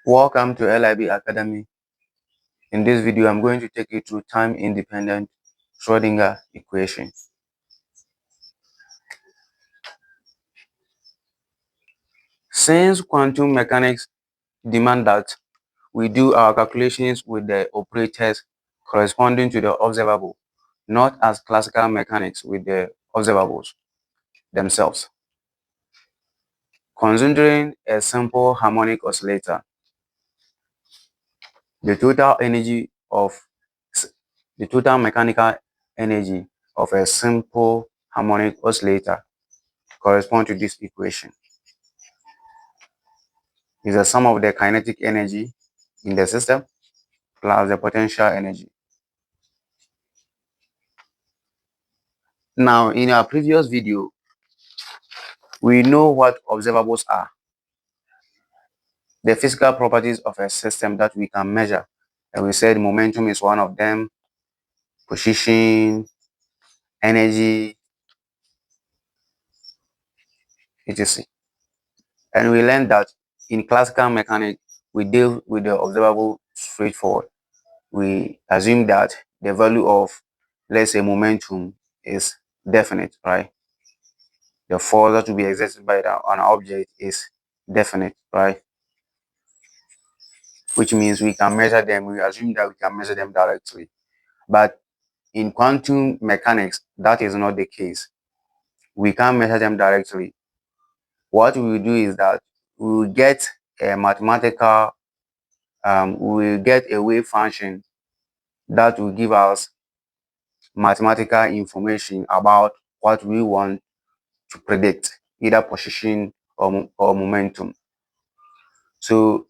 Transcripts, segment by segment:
Welcome to Lib Academy. In this video, I'm going to take you through time-independent Schrodinger equation. Since quantum mechanics demand that we do our calculations with the operators corresponding to the observable, not as classical mechanics with the observables themselves. Considering a simple harmonic oscillator, the total mechanical energy of a simple harmonic oscillator correspond to this equation is the sum of the kinetic energy in the system plus the potential energy. Now, in our previous video, we know what observables are, the physical properties of a system that we can measure. And we said momentum is one of them, position, energy, etc. And we learned that in classical mechanics, we deal with the observable straightforward. We assume that the value of, let's say, momentum is definite, right? The force that will be exerted by an object is definite, right? Which means we can measure them. We assume that we can measure them directly. But in quantum mechanics, that is not the case. We can't measure them directly. What we will do is that we will get a mathematical, we will get a wave function that will give us mathematical information about what we want to predict, either position or momentum. So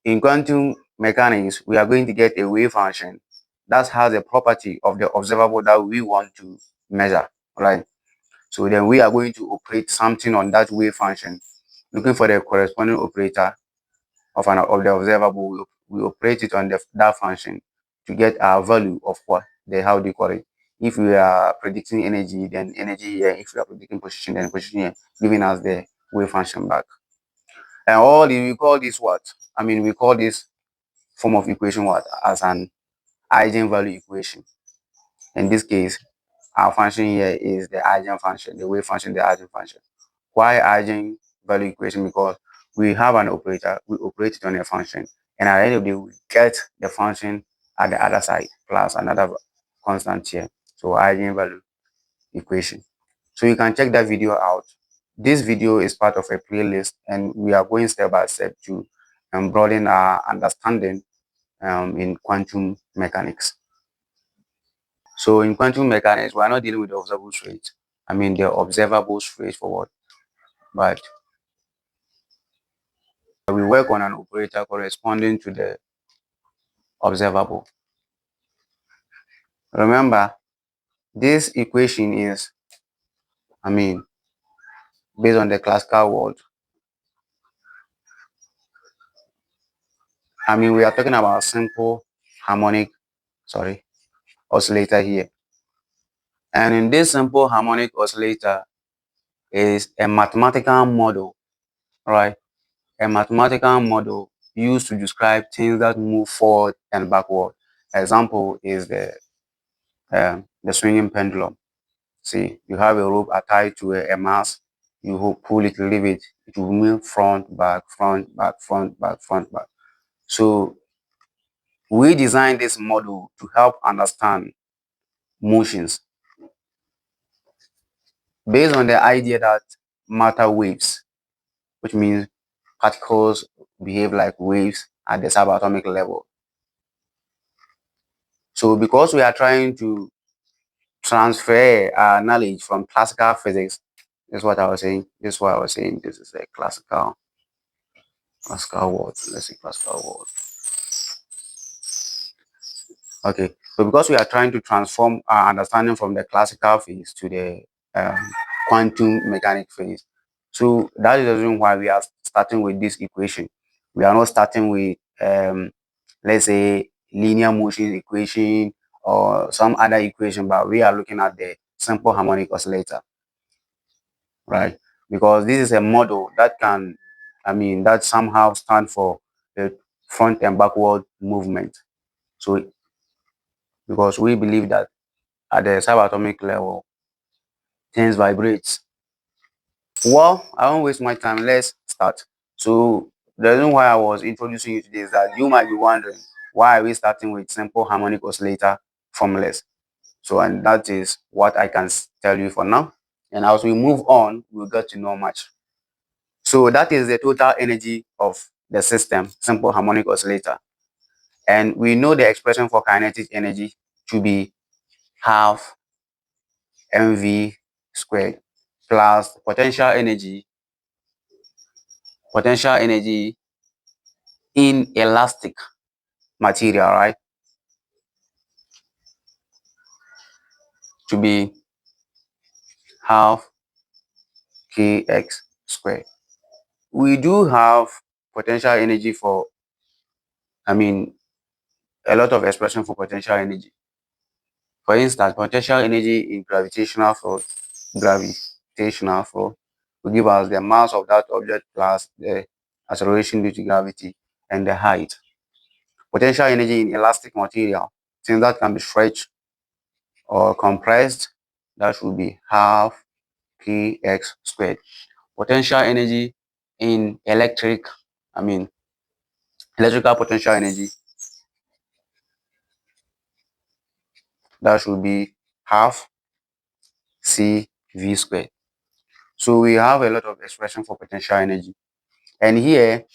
in quantum mechanics, we are going to get a wave function that has a property of the observable that we want to measure, right? So then we are going to operate something on that wave function, looking for the corresponding operator of the observable. We operate it on that function to get our value of what how do you call it? If we are predicting energy, then energy here. If we are predicting position, then position here, giving us the wave function back. And we call this what? We call this form of equation what? As an eigenvalue equation. In this case, our function here is the eigenfunction, the wave function, the eigenfunction. Why eigenvalue equation? Because we have an operator, we operate it on a function, and at the end of the day, we get the function at the other side plus another constant here. So eigenvalue equation. So you can check that video out. This video is part of a playlist, and we are going step by step to broaden our understanding in quantum mechanics. So in quantum mechanics, we are not dealing with the observable straight. The observable straightforward, but we work on an operator corresponding to the observable. Remember, this equation is, based on the classical world. We are talking about simple harmonic, oscillator here. And in this simple harmonic oscillator is a mathematical model, right? A mathematical model used to describe things that move forward and backward. Example is the swinging pendulum. See, you have a rope attached to a mass. You pull it, leave it. It will move front, back, front, back, front, back, front, back. So we designed this model to help understand motions based on the idea that matter waves, which means particles behave like waves at the subatomic level. So because we are trying to transfer our knowledge from classical physics, this is what I was saying. This is what I was saying. This is a classical world. Let's say classical world. Okay. So because we are trying to transform our understanding from the classical phase to the quantum mechanics phase, so that is the reason why we are starting with this equation. We are not starting with let's say linear motion equation or some other equation, but we are looking at the simple harmonic oscillator, right? Because this is a model that can, that somehow stand for the front and backward movement. So because we believe that at the subatomic level, things vibrate. Well, I won't waste my time. Let's start. So the reason why I was introducing you today is that you might be wondering, why are we starting with simple harmonic oscillator formulas? So, and that is what I can tell you for now. And as we move on, we'll get to know much. So that is the total energy of the system, simple harmonic oscillator. And we know the expression for kinetic energy to be half mv squared plus potential energy in elastic material, right? To be half kx squared. We do have potential energy for, a lot of expression for potential energy. For instance, potential energy in gravitational field will give us the mass of that object plus the acceleration due to gravity and the height. Potential energy in elastic material, since that can be stretched or compressed, that should be half kx squared. Potential energy in electrical potential energy, that should be half cv squared. So we have a lot of expression for potential energy. And here,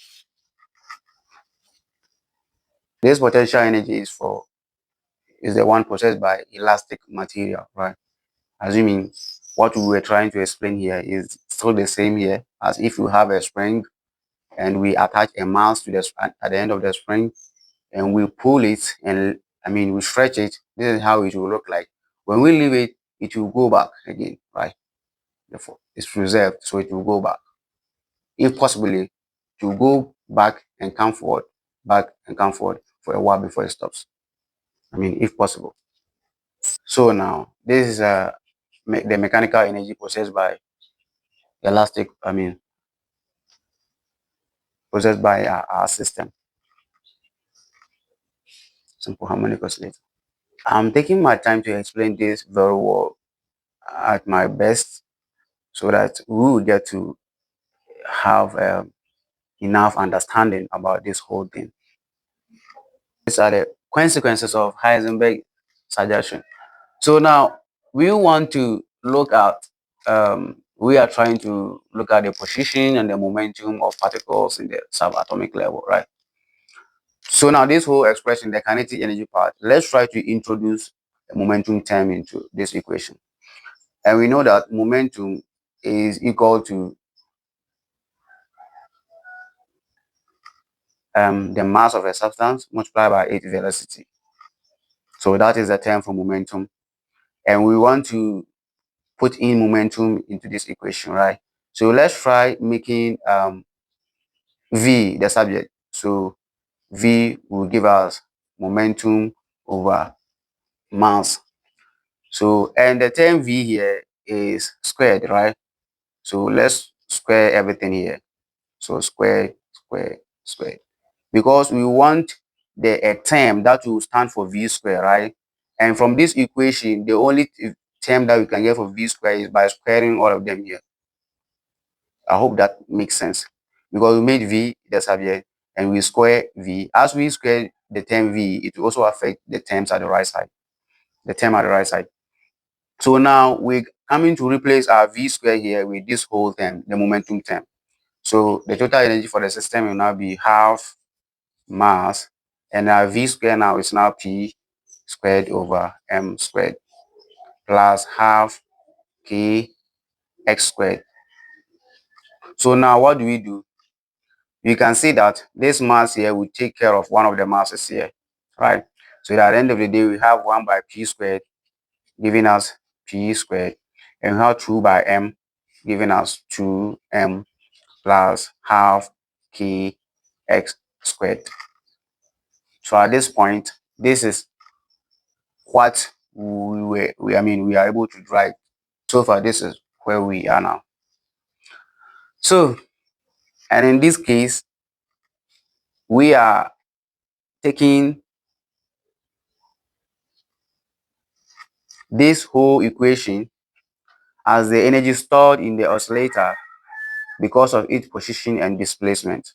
this potential energy is the one possessed by elastic material, right? Assuming what we were trying to explain here is still the same here, as if you have a spring and we attach a mass to at the end of the spring, and we pull it and we stretch it. This is how it will look like. When we leave it, it will go back again, right? Therefore, it's preserved, so it will go back. If possibly, to go back and come forward for a while before it stops. If possible. So now, this is the mechanical energy possessed by elastic, possessed by our system, simple harmonic oscillator. I'm taking my time to explain this very well at my best so that we will get to have enough understanding about this whole thing. These are the consequences of Heisenberg suggestion. So now we want to look at, we are trying to look at the position and the momentum of particles in the subatomic level, right? So now this whole expression, the kinetic energy part, let's try to introduce a momentum term into this equation. And we know that momentum is equal to the mass of a substance multiplied by its velocity. So that is the term for momentum. And we want to put in momentum into this equation, right? So let's try making V the subject. So V will give us momentum over mass. So, and the term V here is squared, right? So let's square everything here. So square, square, square. Because we want a term that will stand for V square, right? And from this equation, the only term that we can get for V square is by squaring all of them here. I hope that makes sense. Because we made V the subject and we square V. As we square the term V, it will also affect the terms at the right side. The term at the right side. So now we're coming to replace our V square here with this whole term, the momentum term. So the total energy for the system will now be half mass, and our V square now is now P squared over M squared plus half K X squared. So now what do? You can see that this mass here will take care of one of the masses here, right? So at the end of the day, we have 1 by P squared giving us P squared, and we have 2 by M giving us 2M plus half K X squared. So at this point, this is what we are able to drive. So far, this is where we are now. So, and in this case, we are taking this whole equation as the energy stored in the oscillator because of its position and displacement.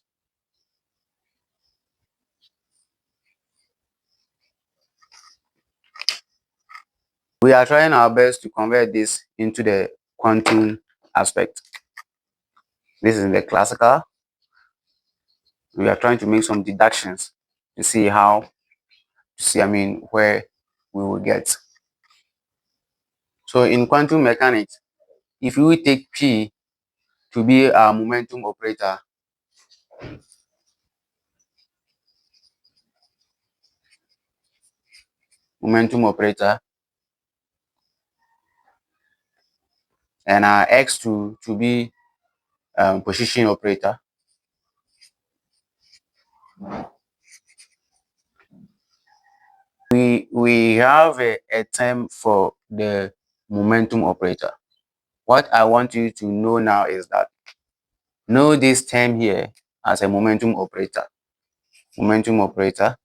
We are trying our best to convert this into the quantum aspect. This is the classical. We are trying to make some deductions to see where we will get. So in quantum mechanics, if we take P to be a momentum operator, and our X to be position operator, we have a term for the momentum operator. What I want you to know now is that know this term here as a momentum operator. Momentum operator.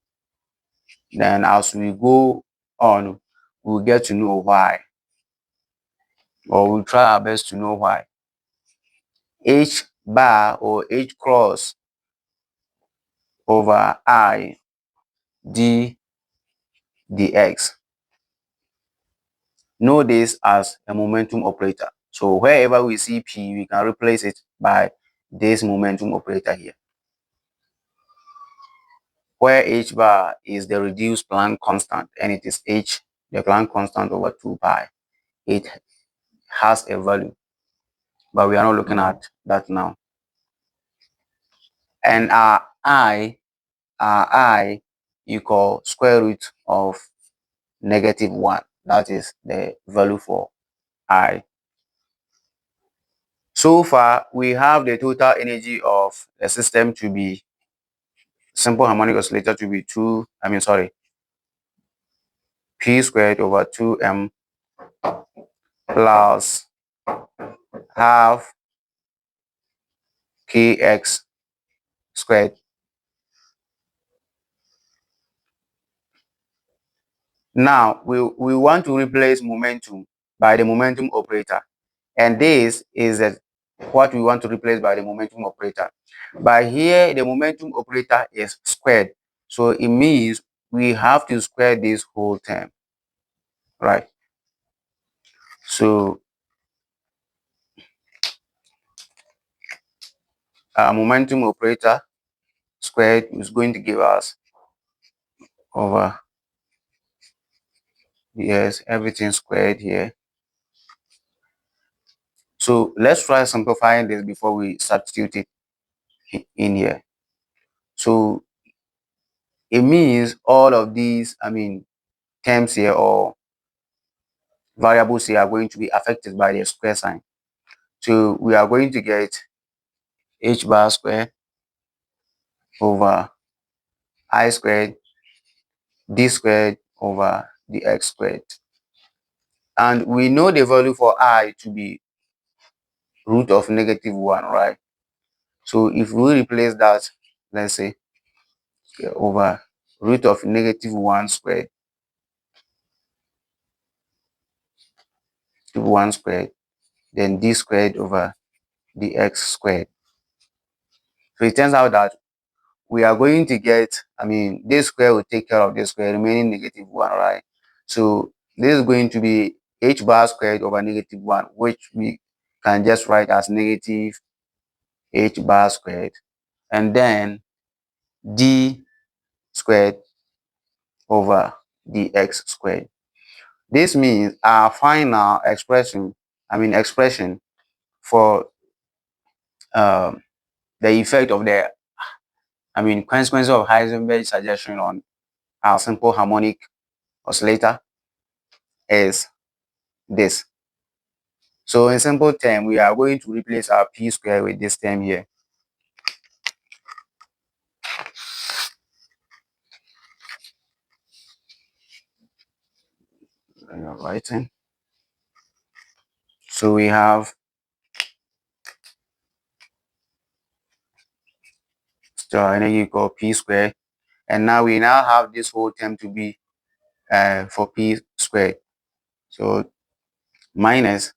Then as we go on, we'll get to know why. Or we'll try our best to know why. H bar or H cross over I d dx. Know this as a momentum operator. So wherever we see P, we can replace it by this momentum operator here, where H bar is the reduced Planck constant and it is H, the Planck constant over 2 pi. It has a value, but we are not looking at that now. And our I equal square root of -1. That is the value for I. So far, we have the total energy of the system to be simple harmonic oscillator to be P squared over 2m plus half kx squared. Now, we want to replace momentum by the momentum operator. And this is what we want to replace by the momentum operator. By here, the momentum operator is squared. So it means we have to square this whole term, right? So our momentum operator squared is going to give us over, yes, everything squared here. So let's try simplifying this before we substitute it in here. So it means all of these, terms here or variables here are going to be affected by the square sign. So we are going to get h bar squared over I squared d squared over dx squared. And we know the value for I to be root of -1, right? So if we replace that, let's say, over root of -1 squared, 1 squared, then d squared over dx squared. So it turns out that we are going to get, this square will take care of this square remaining -1, right? So this is going to be h bar squared over -1, which we can just write as negative h bar squared, and then d squared over dx squared. This means our final expression, expression for the effect of the, consequence of Heisenberg's suggestion on our simple harmonic oscillator is this. So in simple term, we are going to replace our p squared with this term here. Writing. So we have energy equal p squared. And now we now have this whole term to be for p squared. So minus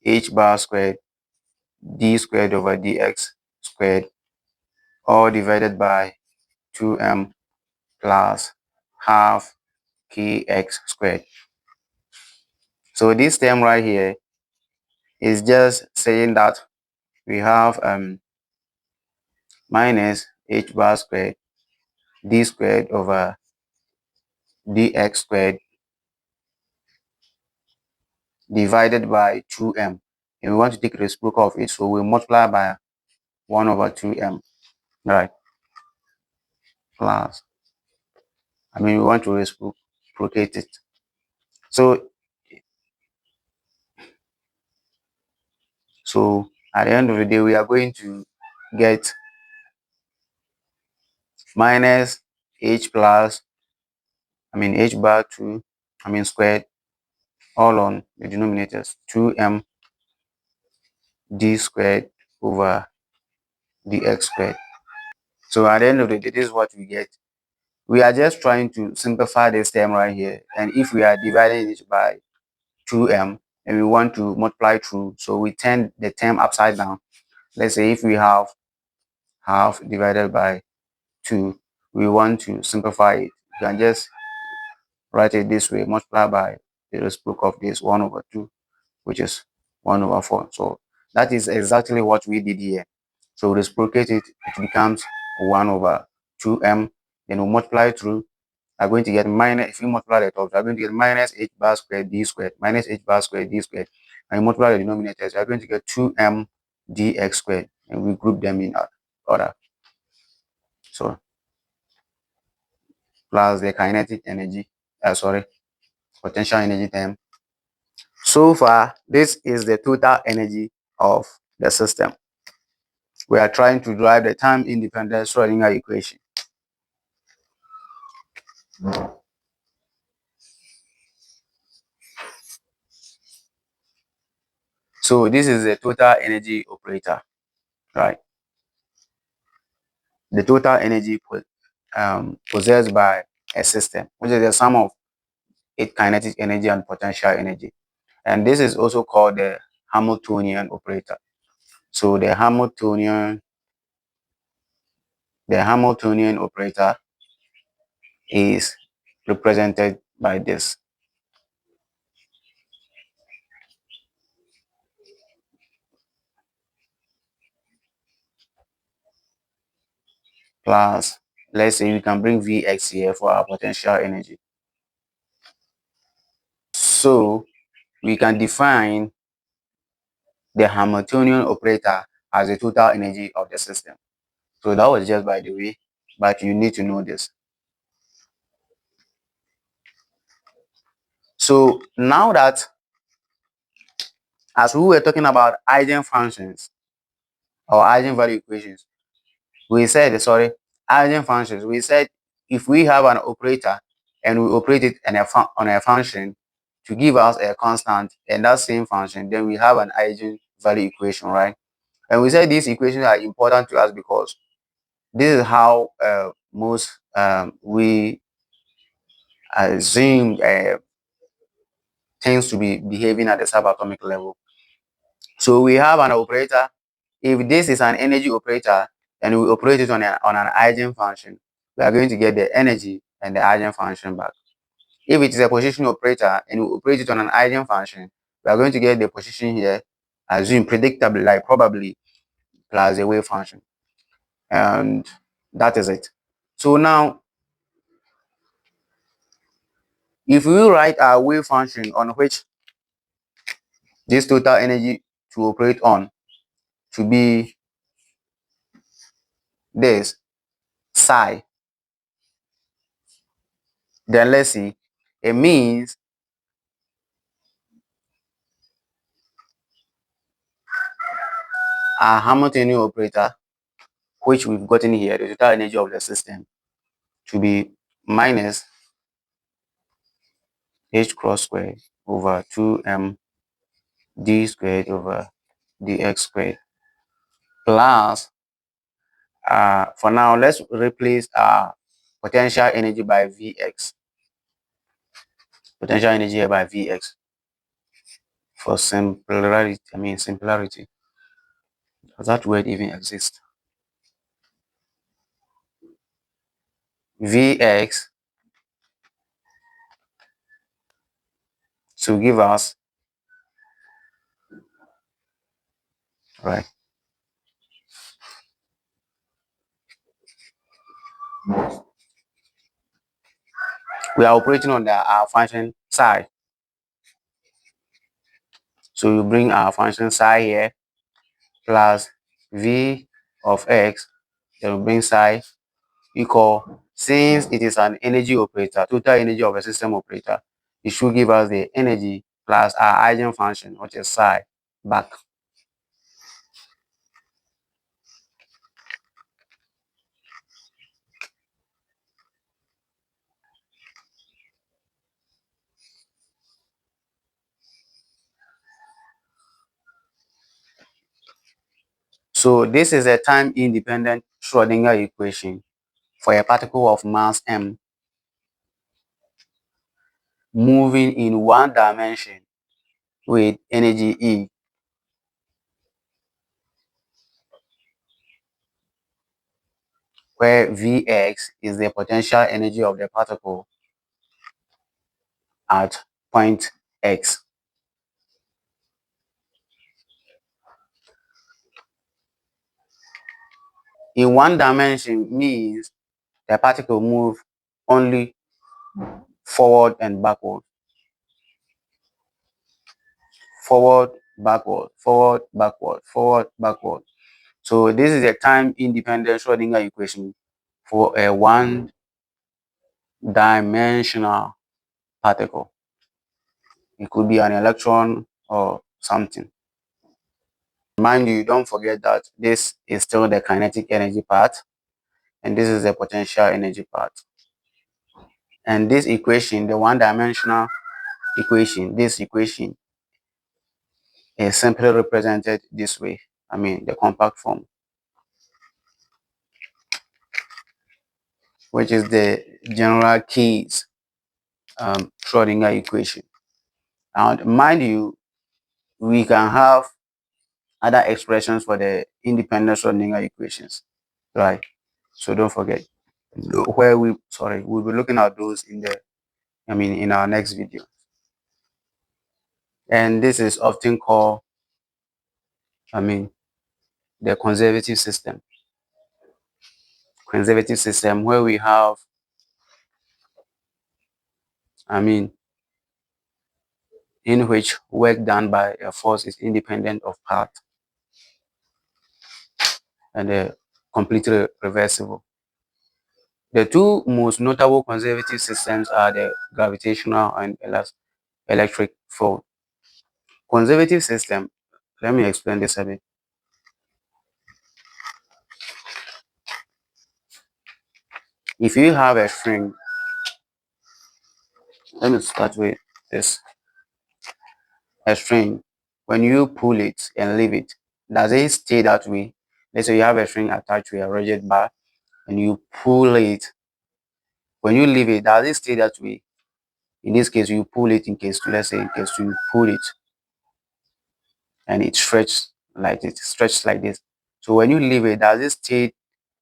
h bar squared d squared over dx squared, all divided by 2m plus half kx squared. So this term right here is just saying that we have minus h bar squared d squared over dx squared divided by 2m. And we want to take the reciprocal of it, so we multiply by 1 over 2m, right? Plus, we want to reciprocate it. So at the end of the day, we are going to get minus h plus, h bar 2, squared, all on the denominators, 2m d squared over dx squared. So at the end of the day, this is what we get. We are just trying to simplify this term right here. And if we are dividing it by 2m and we want to multiply through, so we turn the term upside down. Let's say if we have half divided by 2, we want to simplify it. You can just write it this way, multiply by the reciprocal of this 1 over 2, which is 1 over 4. So that is exactly what we did here. So reciprocate it, it becomes 1 over 2m. Then we multiply through, are going to get minus, if you multiply the top, you are going to get minus h bar squared d squared, minus h bar squared d squared. And you multiply the denominators, you are going to get 2m dx squared. And we group them in order. So plus the kinetic energy, potential energy term. So far, this is the total energy of the system. We are trying to derive the time-independent Schrödinger equation. So this is the total energy operator, right? The total energy possessed by a system, which is the sum of its kinetic energy and potential energy. And this is also called the Hamiltonian operator. So the Hamiltonian operator is represented by this. Plus, let's say we can bring Vx here for our potential energy. So we can define the Hamiltonian operator as the total energy of the system. So that was just by the way, but you need to know this. So now that, as we were talking about eigenfunctions or eigenvalue equations, we said eigenfunctions. We said if we have an operator and we operate it on a function to give us a constant and that same function, then we have an eigenvalue equation, right? And we said these equations are important to us because this is how most we assume things to be behaving at the subatomic level. So we have an operator. If this is an energy operator and we operate it on an eigenfunction, we are going to get the energy and the eigenfunction back. If it is a position operator and we operate it on an eigenfunction, we are going to get the position here, assume predictably, like probably, plus a wave function. And that is it. So now, if we write our wave function on which this total energy to operate on to be this psi, then let's see, it means our Hamiltonian operator, which we've gotten here, the total energy of the system, to be minus h cross squared over 2m d squared over dx squared plus, for now, let's replace potential energy by Vx. Potential energy here by Vx. For simplicity. Does that word even exist? Vx to give us, right? We are operating on our function psi. So you bring our function psi here plus V of x, then we bring psi equal, since it is an energy operator, total energy of a system operator, it should give us the energy plus our eigenfunction, which is psi, back. So this is a time-independent Schrodinger equation for a particle of mass m moving in one dimension with energy E, where Vx is the potential energy of the particle at point x. In one dimension means the particle move only forward and backward, forward, backward, forward, backward, forward, backward. So this is a time-independent Schrodinger equation for a one-dimensional particle. It could be an electron or something. Mind you, don't forget that this is still the kinetic energy part, and this is the potential energy part. And this equation, the one-dimensional equation, this equation is simply represented this way. The compact form, which is the general case Schrodinger equation. And mind you, we can have other expressions for the independent Schrodinger equations, right? So don't forget. We'll be looking at those in our next video. And this is often called, the conservative system. Conservative system where we have, in which work done by a force is independent of path and completely reversible. The two most notable conservative systems are the gravitational and electric field. Conservative system, let me explain this a bit. If you have a string, let me start with this. A string, when you pull it and leave it, does it stay that way? Let's say you have a string attached to a rigid bar and you pull it. When you leave it, does it stay that way? In this case, you pull it in case two, let's say in case two, you pull it and it stretches like this. So when you leave it, does it stay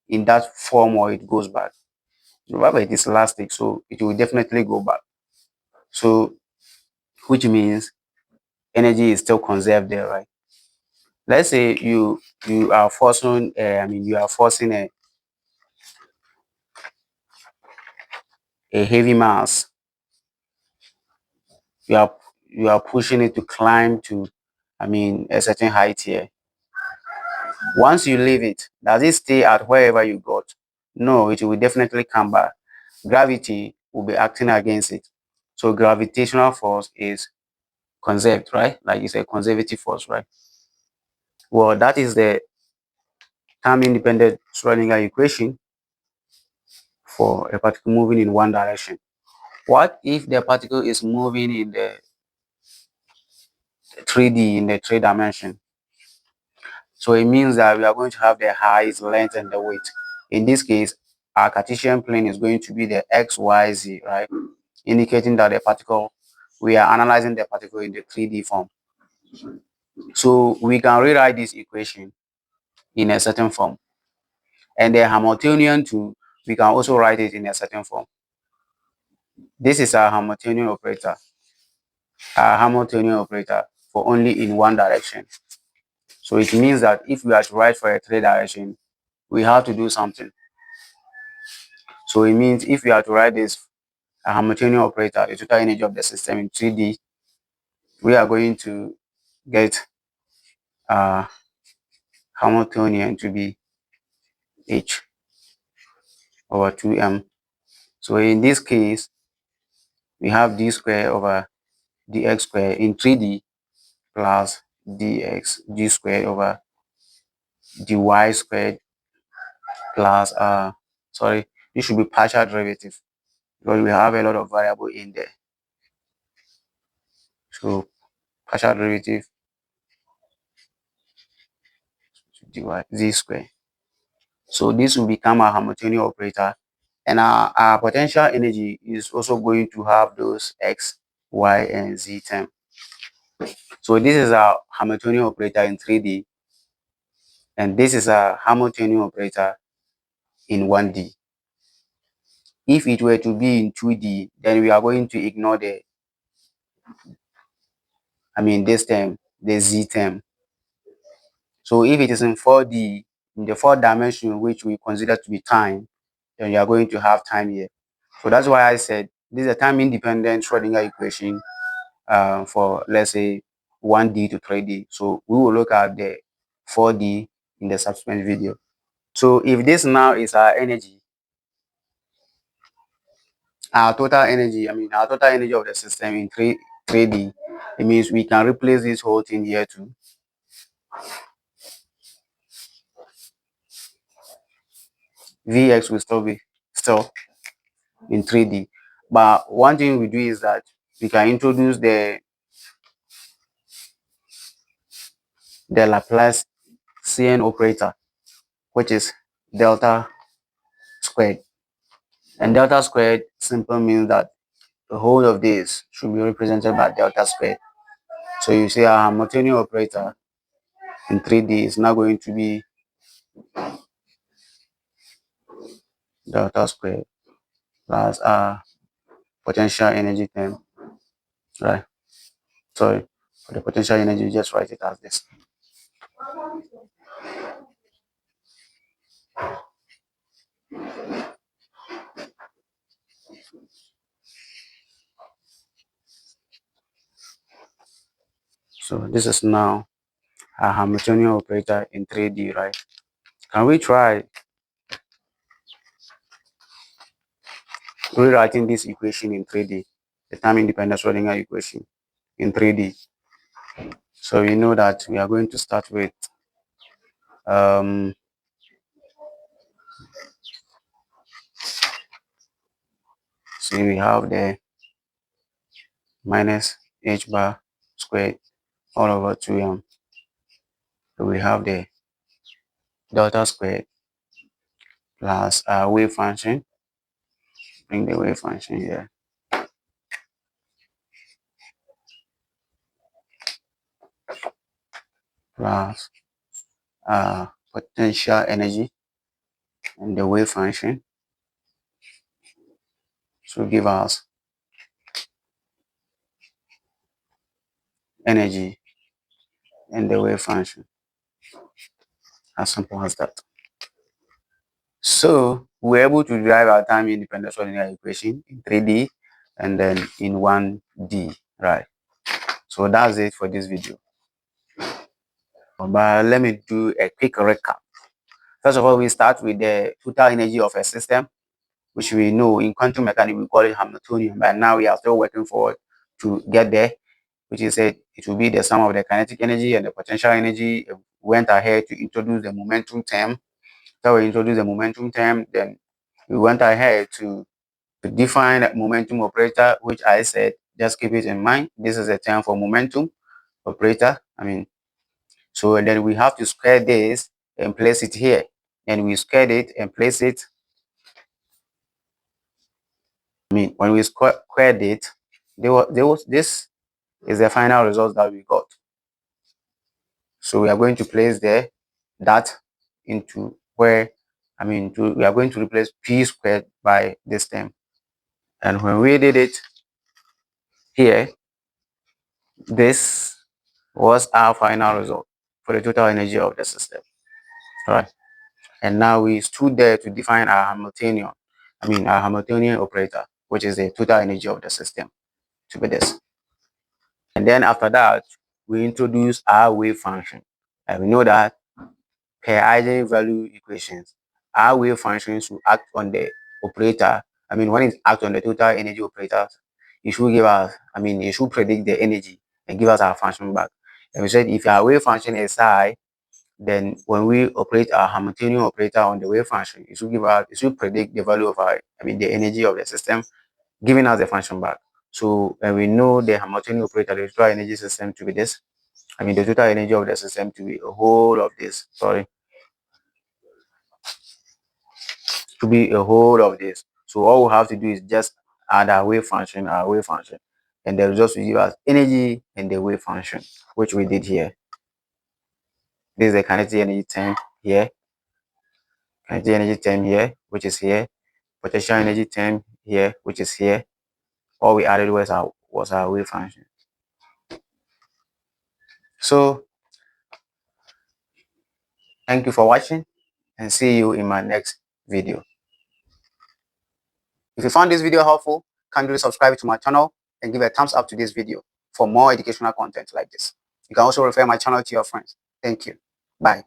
in that form or it goes back? Remember, it is elastic, so it will definitely go back. So, which means energy is still conserved there, right? Let's say you are forcing, a heavy mass. You are pushing it to climb to, a certain height here. Once you leave it, does it stay at wherever you got? No, it will definitely come back. Gravity will be acting against it. So gravitational force is conserved, right? Like it's a conservative force, right? Well, that is the time-independent Schrodinger equation for a particle moving in one direction. What if the particle is moving in the 3D, in the three dimension? So it means that we are going to have the height, length, and the weight. In this case, our Cartesian plane is going to be the XYZ, right? Indicating that the particle, we are analyzing the particle in the 3D form. So we can rewrite this equation in a certain form. And the Hamiltonian too, we can also write it in a certain form. This is our Hamiltonian operator. Our Hamiltonian operator for only in one direction. So it means that if we are to write for a 3 direction, we have to do something. So it means if we are to write this a Hamiltonian operator, the total energy of the system in 3D, we are going to get Hamiltonian to be h over 2m. So in this case, we have d squared over dx squared in 3D plus dx d squared over dy squared plus sorry, this should be partial derivative because we have a lot of variable in there. So partial derivative dy z squared. So this will become a Hamiltonian operator, and our potential energy is also going to have those x, y, and z term. So this is our Hamiltonian operator in 3D, and this is a Hamiltonian operator in 1D. If it were to be in 2D, then we are going to ignore this term, the z term. So if it is in 4D, in the fourth dimension, which we consider to be time, then you are going to have time here. So that's why I said this is a time-independent Schrodinger equation for, let's say, 1D to 3D. So we will look at the 4D in the subsequent video. So if this now is our energy, our total energy of the system in 3D, it means we can replace this whole thing here too. Vx will still be in 3D. But one thing we do is that we can introduce the Laplacian operator, which is delta squared. And delta squared simply means that the whole of this should be represented by delta squared. So you see our Hamiltonian operator in 3D is now going to be delta squared plus our potential energy term, right? Sorry, for the potential energy, just write it as this. So this is now a Hamiltonian operator in 3D, right? Can we try rewriting this equation in 3D, the time-independent Schrodinger equation in 3D? So we know that we are going to start with so we have the minus h bar squared all over 2m. So we have the delta squared plus our wave function. Bring the wave function here. Plus potential energy and the wave function. So give us energy and the wave function. As simple as that. So we're able to derive our time-independent Schrodinger equation in 3D and then in 1D, right? So that's it for this video. But let me do a quick recap. First of all, we start with the total energy of a system, which we know in quantum mechanics we call it Hamiltonian, but now we are still working forward to get there, which is it will be the sum of the kinetic energy and the potential energy. We went ahead to introduce the momentum term. So we introduced the momentum term, then we went ahead to define a momentum operator, which I said, just keep it in mind. This is a term for momentum operator. So then we have to square this and place it here. And we squared it and place it when we squared it, this is the final result that we got. So we are going to place that into where, we are going to replace p squared by this term. And when we did it here, this was our final result for the total energy of the system. All right. And now we stood there to define our Hamiltonian operator, which is the total energy of the system, to be this. And then after that, we introduce our wave function. And we know that per eigenvalue equations, our wave functions will act on the operator. When it acts on the total energy operator, it should give us, it should predict the energy and give us our function back. And we said if our wave function is high, then when we operate our Hamiltonian operator on the wave function, it should predict the value of the energy of the system, giving us the function back. So when we know the Hamiltonian operator, the total energy system to be this, the total energy of the system to be a whole of this, to be a whole of this. So all we have to do is just add our wave function, and the result will give us energy and the wave function, which we did here. This is the kinetic energy term here, which is here, potential energy term here, which is here. All we added was our wave function. So thank you for watching, and see you in my next video. If you found this video helpful, kindly subscribe to my channel and give a thumbs up to this video for more educational content like this. You can also refer my channel to your friends. Thank you. Bye.